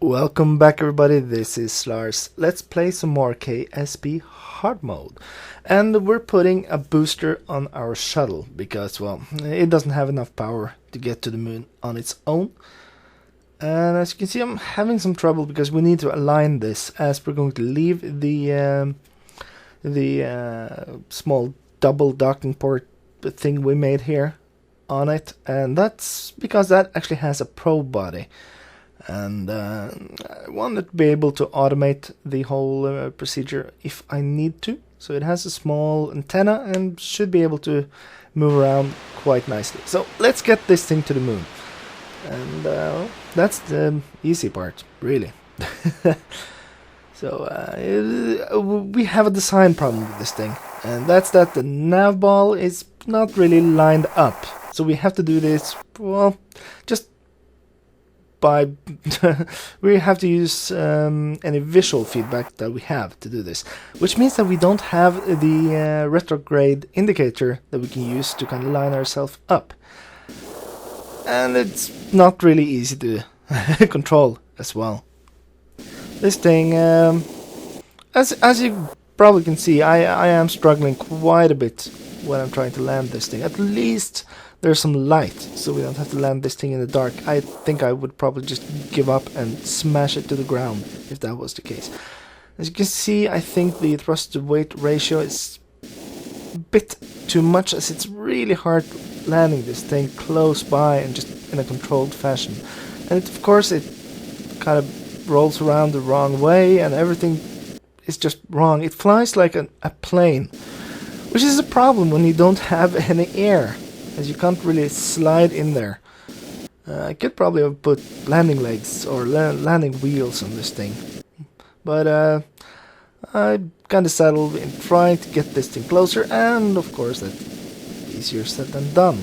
Welcome back everybody, this is Lars. Let's play some more KSP hard mode. And we're putting a booster on our shuttle because, well, it doesn't have enough power to get to the moon on its own. And as you can see, I'm having some trouble because we need to align this as we're going to leave the small double docking port thing we made here on it. And that's because that actually has a probe body. And I wanted to be able to automate the whole procedure if I need to. So it has a small antenna and should be able to move around quite nicely. So let's get this thing to the moon. And that's the easy part, really. So we have a design problem with this thing. And that's that the nav ball is not really lined up. So we have to do this, well, just by we have to use any visual feedback that we have to do this, which means that we don't have the retrograde indicator that we can use to kind of line ourselves up, and it's not really easy to control as well. This thing, as you probably can see, I am struggling quite a bit when I'm trying to land this thing. At least there's some light, so we don't have to land this thing in the dark. I think I would probably just give up and smash it to the ground if that was the case. As you can see, I think the thrust to weight ratio is a bit too much, as it's really hard landing this thing close by and just in a controlled fashion. And of course it kind of rolls around the wrong way and everything is just wrong. It flies like a plane, which is a problem when you don't have any air, as you can't really slide in there. I could probably have put landing legs or landing wheels on this thing, but I kind of settled in trying to get this thing closer, and of course that's easier said than done.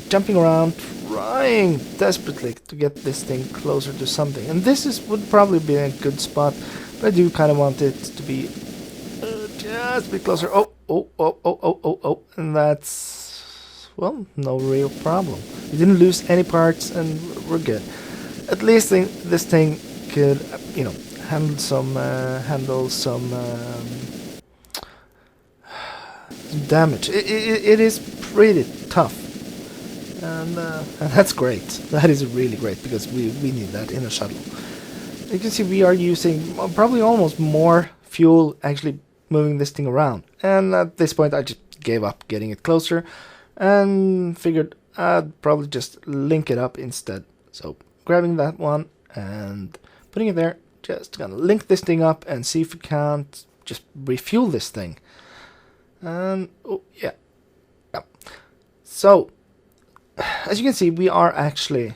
Jumping around, trying desperately to get this thing closer to something, and this would probably be a good spot, but I do kind of want it to be just a bit closer. Oh, and that's, well, no real problem. We didn't lose any parts and we're good. At least this thing could, you know, handle some damage. It is pretty tough, and that's great. That is really great because we need that in a shuttle. You can see we are using probably almost more fuel actually moving this thing around, and at this point I just gave up getting it closer and figured I'd probably just link it up instead. So grabbing that one and putting it there, just gonna link this thing up and see if we can't just refuel this thing. And oh yeah. So as you can see, we are actually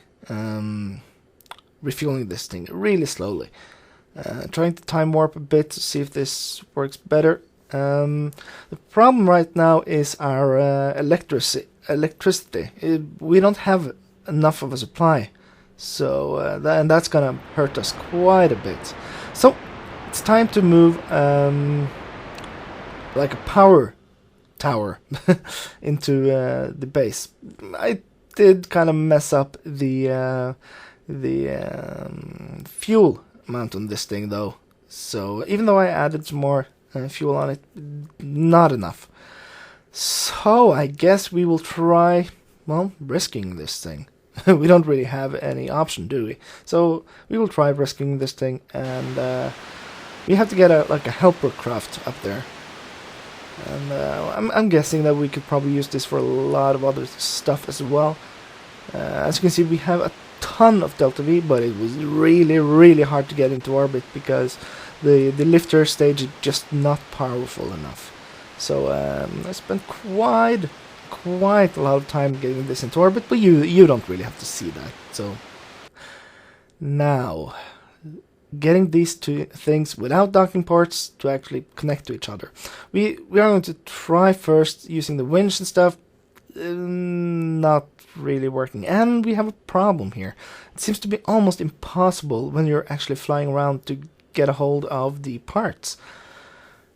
refueling this thing really slowly. Trying to time warp a bit to see if this works better. The problem right now is our electricity. We don't have enough of a supply, so and that's gonna hurt us quite a bit. So it's time to move like a power tower into the base. I did kind of mess up the fuel amount on this thing though, so even though I added some more fuel on it, not enough. So I guess we will try, well, risking this thing. We don't really have any option, do we? So we will try risking this thing, and we have to get a helper craft up there, and I'm guessing that we could probably use this for a lot of other stuff as well. As you can see, we have a ton of Delta V, but it was really hard to get into orbit because the lifter stage is just not powerful enough. So I spent quite a lot of time getting this into orbit, but you don't really have to see that. So now getting these two things without docking ports to actually connect to each other. We are going to try first using the winch and stuff. Not really working, and we have a problem here. It seems to be almost impossible when you're actually flying around to get a hold of the parts.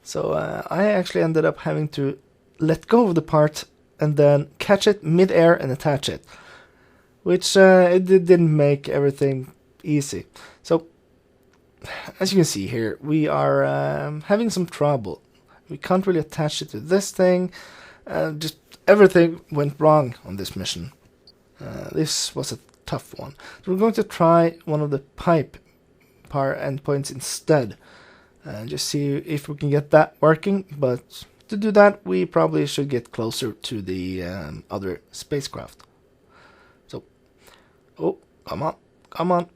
So I actually ended up having to let go of the part and then catch it mid-air and attach it, which it didn't make everything easy. So, as you can see here, we are having some trouble. We can't really attach it to this thing. Just everything went wrong on this mission. This was a tough one. So we're going to try one of the pipe power endpoints instead. And just see if we can get that working. But to do that, we probably should get closer to the other spacecraft. So, oh, come on, come on.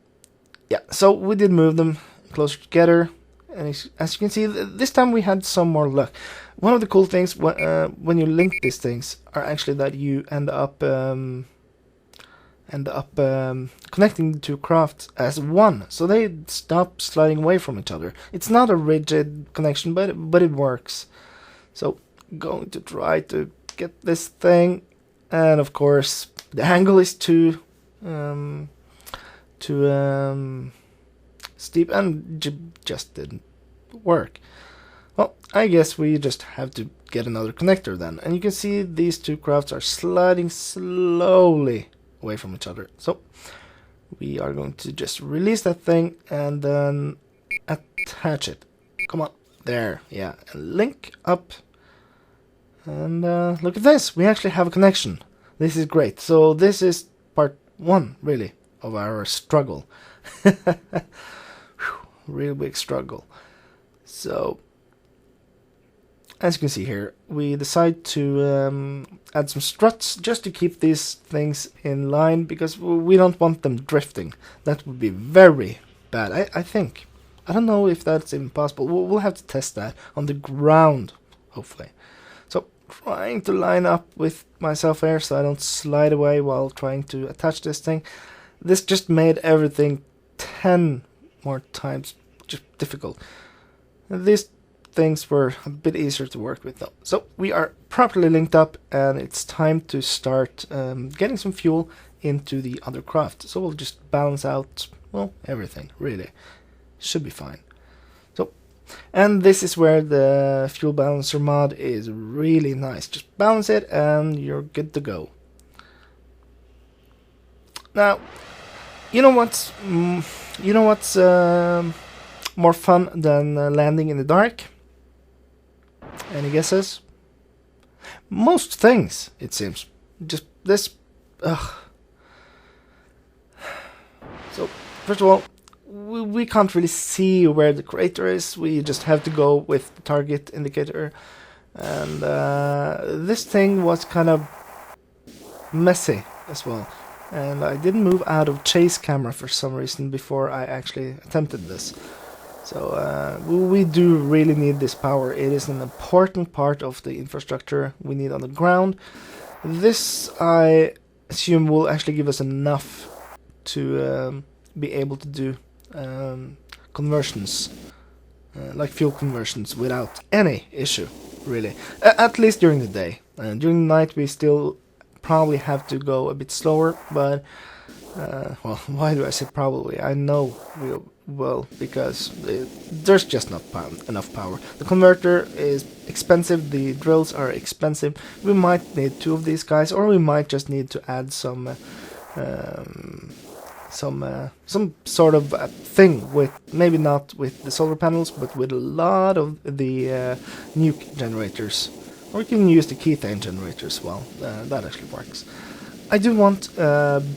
Yeah, so we did move them closer together, and as you can see, this time we had some more luck. One of the cool things when you link these things are actually that you end up connecting the two crafts as one, so they stop sliding away from each other. It's not a rigid connection, but it works. So, going to try to get this thing, and of course the angle is too steep and just didn't work. Well, I guess we just have to get another connector then. And you can see these two crafts are sliding slowly away from each other. So we are going to just release that thing and then attach it. Come on, there, yeah, and link up. And look at this, we actually have a connection. This is great. So this is part 1, really, of our struggle. Real big struggle. So, as you can see here, we decide to add some struts just to keep these things in line, because we don't want them drifting. That would be very bad, I think. I don't know if that's even possible. We'll have to test that on the ground, hopefully. So, trying to line up with myself here so I don't slide away while trying to attach this thing. This just made everything 10 more times just difficult. And these things were a bit easier to work with though. So we are properly linked up, and it's time to start getting some fuel into the other craft. So we'll just balance out, well, everything really. Should be fine. So, and this is where the fuel balancer mod is really nice. Just balance it and you're good to go. Now, you know what's more fun than landing in the dark? Any guesses? Most things, it seems. Just this. Ugh. So, first of all, we can't really see where the crater is. We just have to go with the target indicator. And this thing was kind of messy as well. And I didn't move out of chase camera for some reason before I actually attempted this. So we do really need this power. It is an important part of the infrastructure we need on the ground. This, I assume, will actually give us enough to be able to do conversions, like fuel conversions, without any issue, really. At least during the day. During the night we still probably have to go a bit slower, but well, why do I say probably? I know we will, because there's just not enough power. The converter is expensive, the drills are expensive. We might need 2 of these guys, or we might just need to add some sort of thing with, maybe not with the solar panels, but with a lot of the nuke generators. Or we can use the kethane generator as well. That actually works. I do want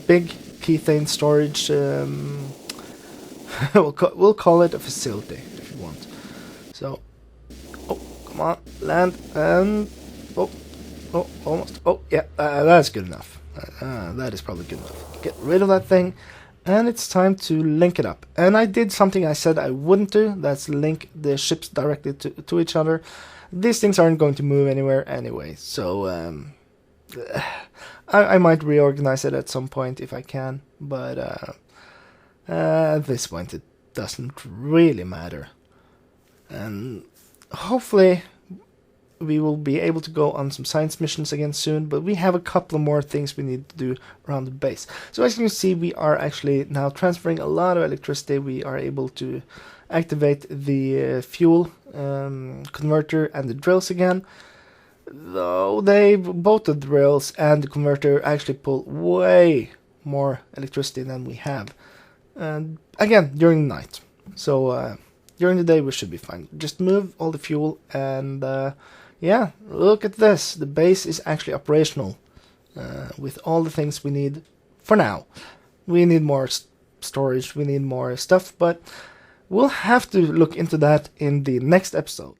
big kethane storage. We'll call it a facility if you want. So, oh, come on, land, and oh, almost. Oh, yeah, that's good enough. That is probably good enough. Get rid of that thing, and it's time to link it up. And I did something I said I wouldn't do. That's link the ships directly to each other. These things aren't going to move anywhere anyway, so I might reorganize it at some point if I can, but at this point it doesn't really matter. And hopefully we will be able to go on some science missions again soon, but we have a couple of more things we need to do around the base. So as you can see, we are actually now transferring a lot of electricity. We are able to activate the fuel converter and the drills again, though both the drills and the converter actually pull way more electricity than we have. And again, during the night. So during the day we should be fine. Just move all the fuel and yeah, look at this. The base is actually operational with all the things we need for now. We need more storage, we need more stuff, but we'll have to look into that in the next episode.